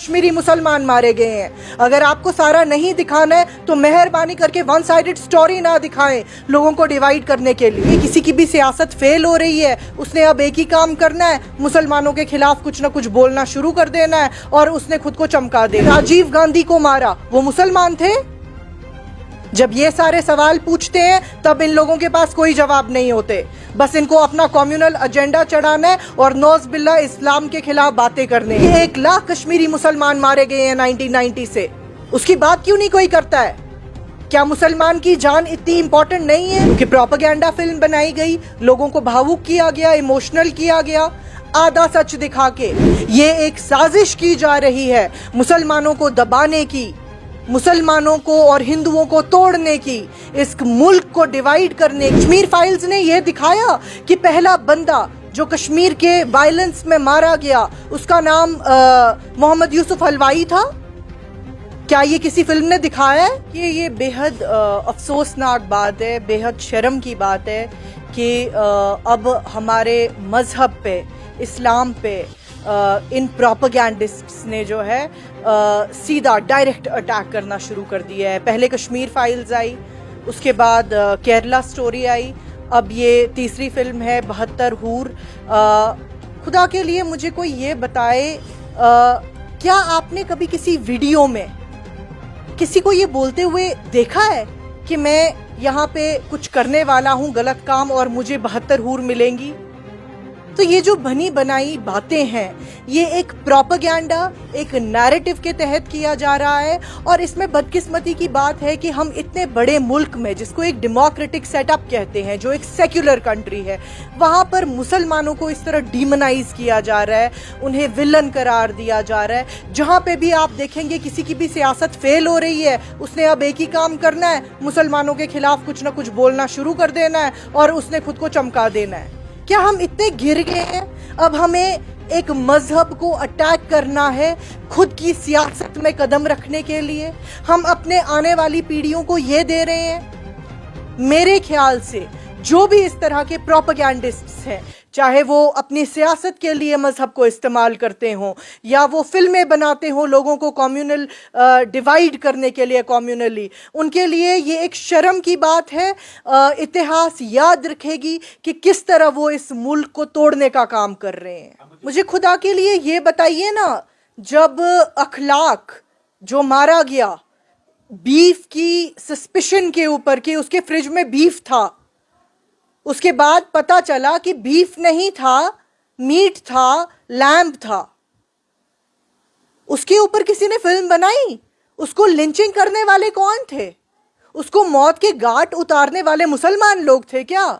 कश्मीरी मुसलमान मारे गए हैं। अगर आपको सारा नहीं दिखाना है तो मेहरबानी करके वन साइडेड स्टोरी ना दिखाएं लोगों को डिवाइड करने के लिए। किसी की भी सियासत फेल हो रही है, उसने अब एक ही काम करना है, मुसलमानों के खिलाफ कुछ ना कुछ बोलना शुरू कर देना है और उसने खुद को चमका देना। राजीव गांधी को मारा, वो मुसलमान थे? जब ये सारे सवाल पूछते हैं तब इन लोगों के पास कोई जवाब नहीं होते, बस इनको अपना कम्युनल एजेंडा चढ़ाना है और नौज बिल्ला इस्लाम के खिलाफ बातें करने हैं। 1 लाख कश्मीरी मुसलमान मारे गए हैं 1990 से, उसकी बात क्यों नहीं कोई करता है? क्या मुसलमान की जान इतनी इंपॉर्टेंट नहीं है कि प्रोपेगेंडा फिल्म बनाई गई, लोगों को भावुक किया गया, इमोशनल किया गया आधा सच दिखा के? ये एक साजिश की जा रही है मुसलमानों को दबाने की, मुसलमानों को और हिंदुओं को तोड़ने की, इस मुल्क को डिवाइड करने। कश्मीर फाइल्स ने यह दिखाया कि पहला बंदा जो कश्मीर के वायलेंस में मारा गया उसका नाम मोहम्मद यूसुफ हलवाई था। क्या ये किसी फिल्म ने दिखाया है? कि ये बेहद अफसोसनाक बात है, बेहद शर्म की बात है कि अब हमारे मजहब पे, इस्लाम पे इन प्रोपेगेंडिस्ट्स ने जो है सीधा डायरेक्ट अटैक करना शुरू कर दिया है। पहले कश्मीर फाइल्स आई, उसके बाद केरला स्टोरी आई, अब ये तीसरी फिल्म है 72 हूर। खुदा के लिए मुझे कोई ये बताए, क्या आपने कभी किसी वीडियो में किसी को ये बोलते हुए देखा है कि मैं यहाँ पे कुछ करने वाला हूँ गलत काम और मुझे 72 हूर मिलेंगी? तो ये जो बनी बनाई बातें हैं, ये एक प्रोपेगेंडा, एक नैरेटिव के तहत किया जा रहा है। और इसमें बदकिस्मती की बात है कि हम इतने बड़े मुल्क में, जिसको एक डेमोक्रेटिक सेटअप कहते हैं, जो एक सेक्युलर कंट्री है, वहाँ पर मुसलमानों को इस तरह डीमोनाइज किया जा रहा है, उन्हें विलन करार दिया जा रहा है। जहाँ पे भी आप देखेंगे किसी की भी सियासत फेल हो रही है, उसने अब एक ही काम करना है, मुसलमानों के खिलाफ कुछ ना कुछ बोलना शुरू कर देना है और उसने खुद को चमका देना है। क्या हम इतने गिर गए हैं? अब हमें एक मजहब को अटैक करना है खुद की सियासत में कदम रखने के लिए? हम अपने आने वाली पीढ़ियों को ये दे रहे हैं? मेरे ख्याल से जो भी इस तरह के प्रोपेगेंडिस्ट्स हैं, चाहे वो अपनी सियासत के लिए मजहब को इस्तेमाल करते हों या वो फिल्में बनाते हों लोगों को कम्युनल डिवाइड करने के लिए, कम्युनली, उनके लिए ये एक शर्म की बात है। इतिहास याद रखेगी कि किस तरह वो इस मुल्क को तोड़ने का काम कर रहे हैं। मुझे खुदा के लिए ये बताइए ना, जब अखलाक जो मारा गया बीफ की सस्पिशन के ऊपर कि उसके फ्रिज में बीफ था, उसके बाद पता चला कि बीफ नहीं था, मीट था, लैम्ब था, उसके ऊपर किसी ने फिल्म बनाई? उसको लिंचिंग करने वाले कौन थे? उसको मौत के घाट उतारने वाले मुसलमान लोग थे क्या?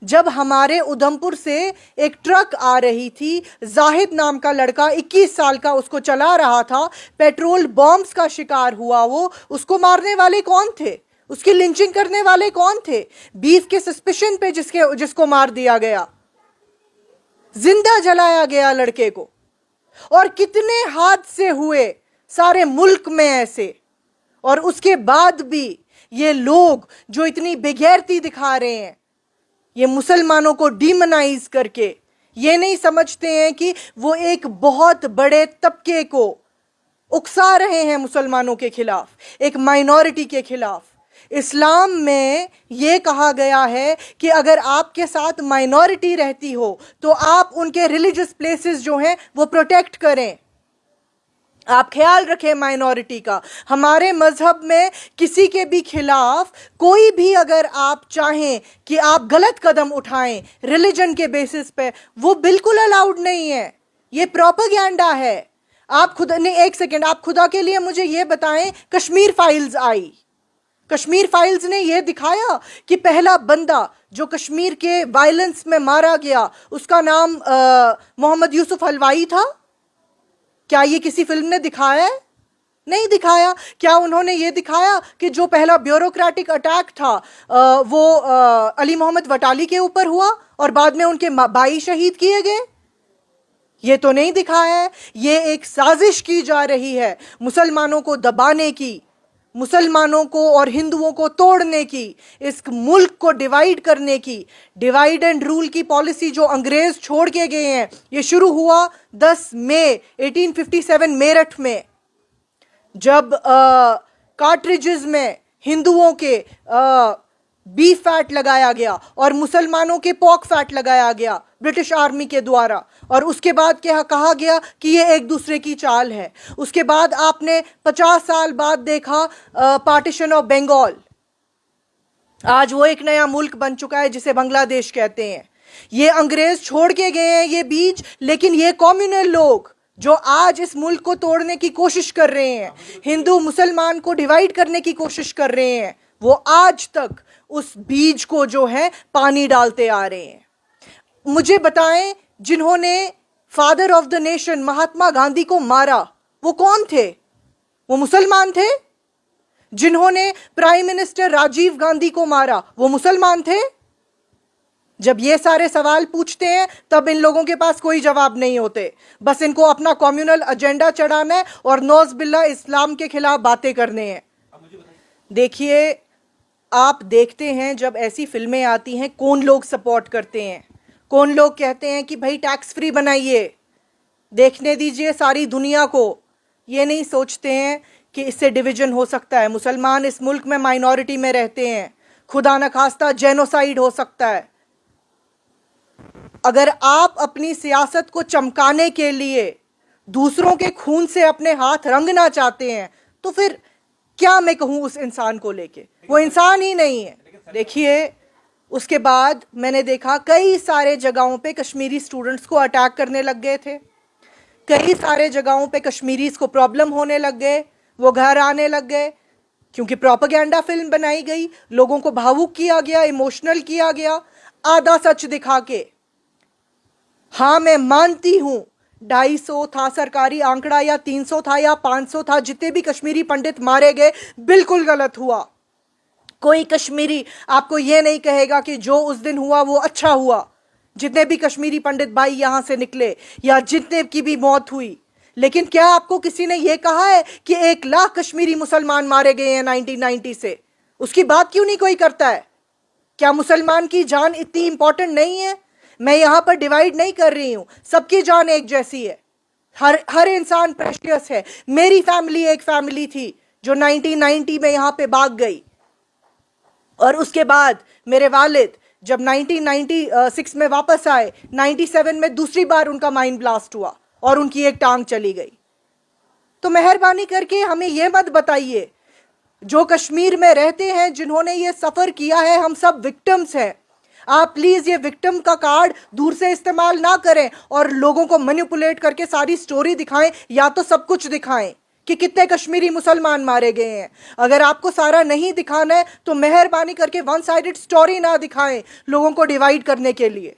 जब हमारे उधमपुर से एक ट्रक आ रही थी, जाहिद नाम का लड़का 21 साल का उसको चला रहा था, पेट्रोल बॉम्ब्स का शिकार हुआ वो, उसको मारने वाले कौन थे? उसकी लिंचिंग करने वाले कौन थे? बीफ के सस्पिशन पे जिसको मार दिया गया, जिंदा जलाया गया लड़के को। और कितने हादसे हुए सारे मुल्क में ऐसे, और उसके बाद भी ये लोग जो इतनी बेगैरती दिखा रहे हैं, ये मुसलमानों को डीमोनाइज करके, ये नहीं समझते हैं कि वो एक बहुत बड़े तबके को उकसा रहे हैं मुसलमानों के खिलाफ, एक माइनॉरिटी के खिलाफ। इस्लाम में ये कहा गया है कि अगर आपके साथ माइनॉरिटी रहती हो तो आप उनके रिलीजियस प्लेसेस जो हैं वो प्रोटेक्ट करें, आप ख्याल रखें माइनॉरिटी का। हमारे मजहब में किसी के भी खिलाफ कोई भी अगर आप चाहें कि आप गलत कदम उठाएं रिलीजन के बेसिस पे, वो बिल्कुल अलाउड नहीं है। ये प्रोपेगेंडा है। आप खुद ने, एक सेकेंड, आप खुदा के लिए मुझे ये बताएं, कश्मीर फाइल्स आई, कश्मीर फाइल्स ने यह दिखाया कि पहला बंदा जो कश्मीर के वायलेंस में मारा गया उसका नाम मोहम्मद यूसुफ हलवाई था। क्या ये किसी फिल्म ने दिखाया है? नहीं दिखाया। क्या उन्होंने ये दिखाया कि जो पहला ब्यूरोक्रेटिक अटैक था वो अली मोहम्मद वटाली के ऊपर हुआ और बाद में उनके भाई शहीद किए गए? ये तो नहीं दिखाया है। ये एक साजिश की जा रही है मुसलमानों को दबाने की, मुसलमानों को और हिंदुओं को तोड़ने की, इस मुल्क को डिवाइड करने की, डिवाइड एंड रूल की पॉलिसी जो अंग्रेज छोड़ के गए हैं, ये शुरू हुआ 10 मई 1857 मेरठ में, जब कार्ट्रिजेस में हिंदुओं के बीफ फैट लगाया गया और मुसलमानों के पॉक फैट लगाया गया ब्रिटिश आर्मी के द्वारा। और उसके बाद क्या कहा गया कि ये एक दूसरे की चाल है। उसके बाद आपने 50 साल बाद देखा पार्टीशन ऑफ बंगाल। आज वो एक नया मुल्क बन चुका है जिसे बांग्लादेश कहते हैं। ये अंग्रेज छोड़ के गए हैं ये बीज, लेकिन ये कम्युनल लोग जो आज इस मुल्क को तोड़ने की कोशिश कर रहे हैं, हिंदू मुसलमान को डिवाइड करने की कोशिश कर रहे हैं, वो आज तक उस बीज को जो है पानी डालते आ रहे हैं। मुझे बताएं, जिन्होंने father of the nation Mahatma Gandhi को मारा वो कौन थे? वो मुसलमान थे। जिन्होंने प्राइम मिनिस्टर राजीव गांधी को मारा वो मुसलमान थे। जब ये सारे सवाल पूछते हैं तब इन लोगों के पास कोई जवाब नहीं होते, बस इनको अपना कम्युनल एजेंडा चढ़ाना है और नौज बिल्ला इस्लाम के खिलाफ बातें करने हैं। देखिए, आप देखते हैं जब ऐसी फिल्में आती हैं कौन लोग सपोर्ट करते हैं, कौन लोग कहते हैं कि भाई टैक्स फ्री बनाइए, देखने दीजिए सारी दुनिया को। ये नहीं सोचते हैं कि इससे डिवीजन हो सकता है। मुसलमान इस मुल्क में माइनॉरिटी में रहते हैं, खुदा न खास्ता जेनोसाइड हो सकता है। अगर आप अपनी सियासत को चमकाने के लिए दूसरों के खून से अपने हाथ रंगना चाहते हैं तो फिर क्या मैं कहूँ उस इंसान को लेके, वो इंसान ही नहीं है। देखिए, उसके बाद मैंने देखा कई सारे जगहों पे कश्मीरी स्टूडेंट्स को अटैक करने लग गए थे, कई सारे जगहों पे कश्मीरीज को प्रॉब्लम होने लग गए, वो घर आने लग गए क्योंकि प्रोपेगेंडा फिल्म बनाई गई, लोगों को भावुक किया गया, इमोशनल किया गया, आधा सच दिखा के। हाँ, मैं मानती हूँ 250 था सरकारी आंकड़ा या 300 था या 500 था, जितने भी कश्मीरी पंडित मारे गए बिल्कुल गलत हुआ। कोई कश्मीरी आपको ये नहीं कहेगा कि जो उस दिन हुआ वो अच्छा हुआ। जितने भी कश्मीरी पंडित भाई यहाँ से निकले या जितने की भी मौत हुई, लेकिन क्या आपको किसी ने ये कहा है कि 1 लाख कश्मीरी मुसलमान मारे गए हैं 1990 से? उसकी बात क्यों नहीं कोई करता है? क्या मुसलमान की जान इतनी इंपॉर्टेंट नहीं है? मैं यहाँ पर डिवाइड नहीं कर रही हूँ, सबकी जान एक जैसी है, हर इंसान प्रेशियस है। मेरी फैमिली एक फैमिली थी जो 1990 में यहाँ पे भाग गई, और उसके बाद मेरे वालिद जब 1996 में वापस आए, 97 में दूसरी बार उनका माइंड ब्लास्ट हुआ और उनकी एक टांग चली गई। तो मेहरबानी करके हमें यह मत बताइए, जो कश्मीर में रहते हैं, जिन्होंने ये सफ़र किया है, हम सब विक्टिम्स हैं। आप प्लीज़ ये विक्टिम का कार्ड दूर से इस्तेमाल ना करें और लोगों को मैनिपुलेट करके सारी स्टोरी दिखाएं, या तो सब कुछ दिखाएं कि कितने कश्मीरी मुसलमान मारे गए हैं। अगर आपको सारा नहीं दिखाना है तो मेहरबानी करके वन साइडेड स्टोरी ना दिखाएं लोगों को डिवाइड करने के लिए।